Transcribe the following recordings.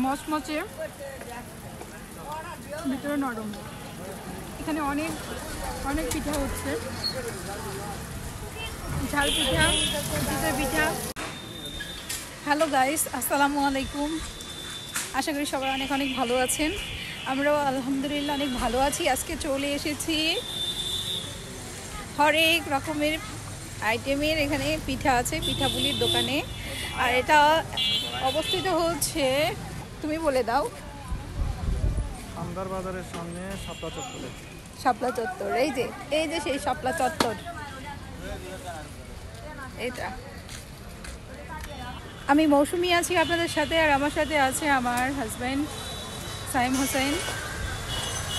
মচমচে, ভিতরে নরম। এখানে অনেক অনেক পিঠা হচ্ছে, ঝাল পিঠা, চিতই পিঠা। হ্যালো গাইস, আসসালামু আলাইকুম। আশা করি সবাই অনেক অনেক ভালো আছেন। আমরাও আলহামদুলিল্লাহ অনেক ভালো আছি। আজকে চলে এসেছি হরেক রকমের আইটেমের এখানে পিঠা আছে, পিঠাপুলির দোকানে। আর এটা অবস্থিত হচ্ছে, তুমি বলে দাও। আমদার বাজারের সামনে শাপলা চত্বরে। শাপলা চত্বর, এই যে সেই শাপলা চত্বর এটা। আমি মৌসুমি আছি আপনাদের সাথে, আর আমার সাথে আছে আমার হাজব্যান্ড সাইম হোসেন।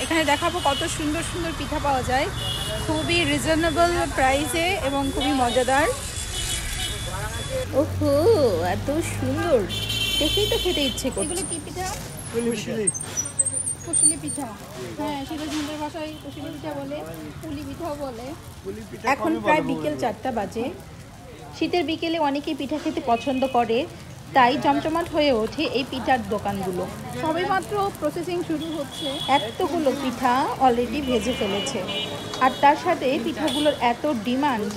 এখানে দেখাবো কত সুন্দর সুন্দর পিঠা পাওয়া যায়, খুবই রিজনেবল প্রাইসে এবং খুবই মজাদার। ওহো, এত সুন্দর, দেখেই তো খেতে ইচ্ছে করছে। এগুলো কি পিঠা? কুশলি পিঠা। হ্যাঁ, সিরাজগঞ্জের ভাষায় কুশলি পিঠা বলে, পুলি পিঠাও বলে। এখন প্রায় বিকেল 4টা বাজে। শীতের বিকেলে অনেকেই পিঠা খেতে পছন্দ করে, তাই জমজমাট হয়ে ওঠে এই পিঠার দোকানগুলো। সবেমাত্র প্রসেসিং শুরু হচ্ছে, এতগুলো পিঠা অলরেডি ভেজে ফেলেছে। আর তার সাথে পিঠাগুলোর এত ডিমান্ড,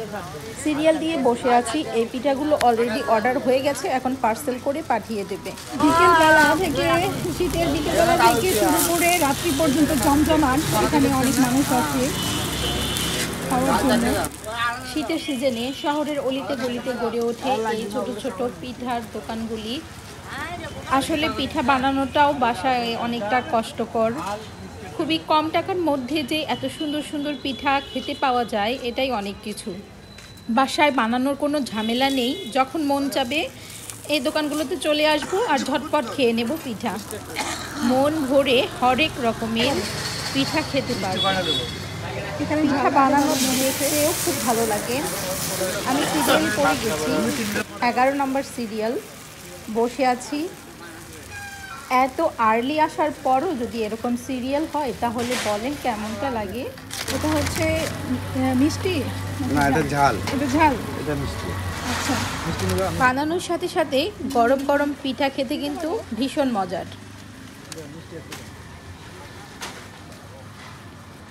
সিরিয়াল দিয়ে বসে আছি। এই পিঠাগুলো অলরেডি অর্ডার হয়ে গেছে, এখন পার্সেল করে পাঠিয়ে দেবে। বিকেলবেলা থেকে, শীতের বিকেলবেলা থেকে শুরু করে রাত্রি পর্যন্ত জমজমাট। এখানে অনেক মানুষ আছে খাওয়ার জন্য। শীতের সিজনে শহরের অলিতে গলিতে গড়ে ওঠে এই ছোট ছোট পিঠার দোকানগুলি। আসলে পিঠা বানানোটাও বাসায় অনেকটা কষ্টকর। খুবই কম টাকার মধ্যে যে এত সুন্দর সুন্দর পিঠা খেতে পাওয়া যায়, এটাই অনেক কিছু। বাসায় বানানোর কোনো ঝামেলা নেই, যখন মন চাবে এই দোকানগুলোতে চলে আসবো আর ঝটপট খেয়ে নেব পিঠা। মন ভরে হরেক রকমের পিঠা খেতে পারবো। এখানে পিঠা বানানো দেখতেও খুব ভালো লাগে। আমি সিরিয়াল করে গেছি, 11 নম্বর সিরিয়াল বসে আছি। এত আর্লি আসার পরও যদি এরকম সিরিয়াল হয় তাহলে বলেন কেমনটা লাগে। এটা হচ্ছে মিষ্টি না, এটা ঝাল। এটা ঝাল, এটা মিষ্টি। আচ্ছা, বানানোর সাথে সাথে গরম গরম পিঠা খেতে কিন্তু ভীষণ মজার।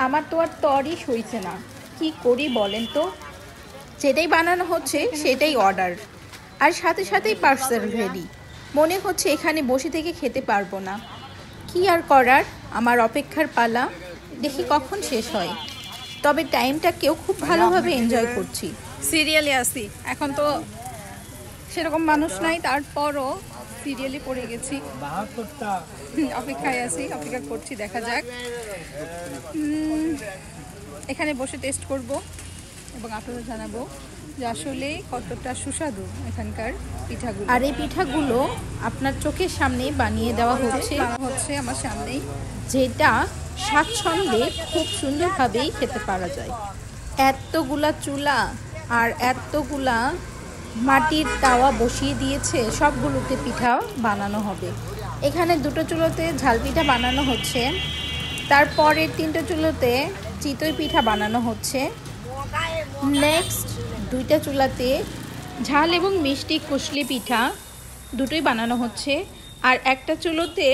আমার তো আর তরই সইছে না, কি করি বলেন তো। যেটাই বানানো হচ্ছে সেটাই অর্ডার, আর সাথে সাথেই পার্সেল রেডি। মনে হচ্ছে এখানে বসে থেকে খেতে পারবো না। কি আর করার, আমার অপেক্ষার পালা, দেখি কখন শেষ হয়। তবে টাইমটাকেও খুব ভালোভাবে এনজয় করছি। সিরিয়ালে আসি, এখন তো সেরকম মানুষ নাই, তারপরও সিরিয়ালে পড়ে গেছি, অপেক্ষায় আছি, অপেক্ষা করছি, দেখা যাক। এখানে বসে টেস্ট করব এবং আপনাদের জানাবো যে আসলে কতটা সুস্বাদু এখানকার পিঠাগুলো। আর এই পিঠাগুলো আপনার চোখের সামনে বানিয়ে দেওয়া হচ্ছে আমার সামনেই, যেটা স্বাচ্ছন্দ্যে খুব সুন্দরভাবেই খেতে পারা যায়। এতগুলা চুলা আর এতগুলা মাটির তাওয়া বসিয়ে দিয়েছে, সবগুলোতে পিঠা বানানো হবে। এখানে 2টো চুলোতে ঝাল পিঠা বানানো হচ্ছে, তারপরে 3টে চুলোতে চিতই পিঠা বানানো হচ্ছে। নেক্সট 2টা চুলাতে ঝাল এবং মিষ্টি কুশলি পিঠা দুটোই বানানো হচ্ছে, আর একটা চুলোতে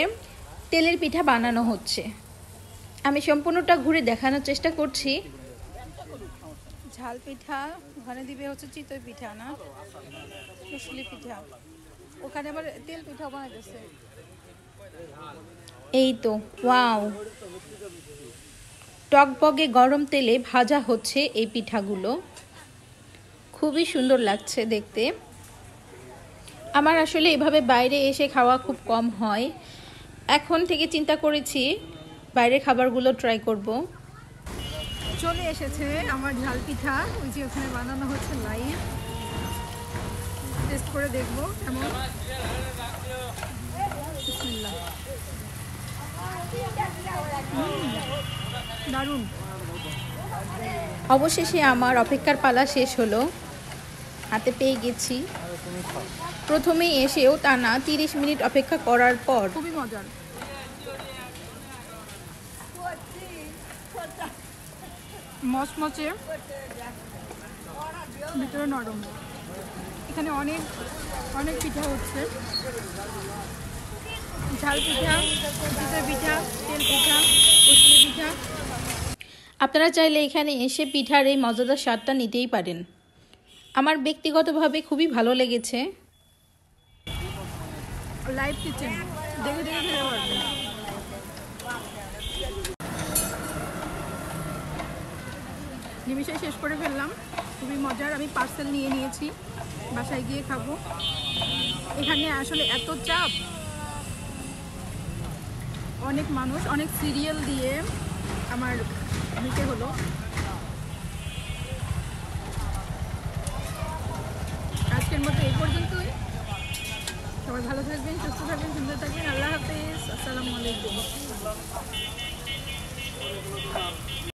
তেলের পিঠা বানানো হচ্ছে। আমি সম্পূর্ণটা ঘুরে দেখানোর চেষ্টা করছি। ঝাল পিঠা ওখানে দিবে হচ্ছে চিতই পিঠা, না কুশলি পিঠা, ওখানে আবার তেল পিঠা বানাইতেছে। এই তো ওয়াও, টকবগে গরম তেলে ভাজা হচ্ছে এই পিঠাগুলো, খুবই সুন্দর লাগছে দেখতে। আমার আসলে এভাবে বাইরে এসে খাওয়া খুব কম হয়, এখন থেকে চিন্তা করেছি বাইরের খাবারগুলো ট্রাই করব। চলে এসেছে আমার ঝাল পিঠা, ওই যে ওখানে বানানো হচ্ছে লাইভ, টেস্ট করে দেখবো কেমন। বিসমিল্লাহ, দারুণ। অবশেষে আমার অপেক্ষার পালা শেষ হলো, হাতে পেয়ে গেছি। প্রথমেই এসেও টানা 30 মিনিট অপেক্ষা করার পর খুবই মজার। মচমচে, ভিতরে নরম। এখানে অনেক অনেক পিঠা হচ্ছে, ঝাল পিঠা, চিতই পিঠা, তেল পিঠা, পুষ্টি পিঠা। আপনারা চাইলে এখানে এসে পিঠার এই মজাদার স্বাদটা নিতেই পারেন। আমার ব্যক্তিগতভাবে খুবই ভালো লেগেছে। লাইভ কিচেন দেখে দেখে খেতে পারবেন। নিমিষে শেষ করে ফেললাম, খুবই মজার। আমি পার্সেল নিয়ে নিয়েছি, বাসায় গিয়ে খাবো। এখানে আসলে এত চাপ, অনেক মানুষ, অনেক সিরিয়াল দিয়ে আমার নিতে হলো। আজকের মতো এই পর্যন্তই। সবাই ভালো থাকবেন, সুস্থ থাকবেন, সুন্দর থাকবেন। আল্লাহ হাফেজ, আসসালামু আলাইকুম।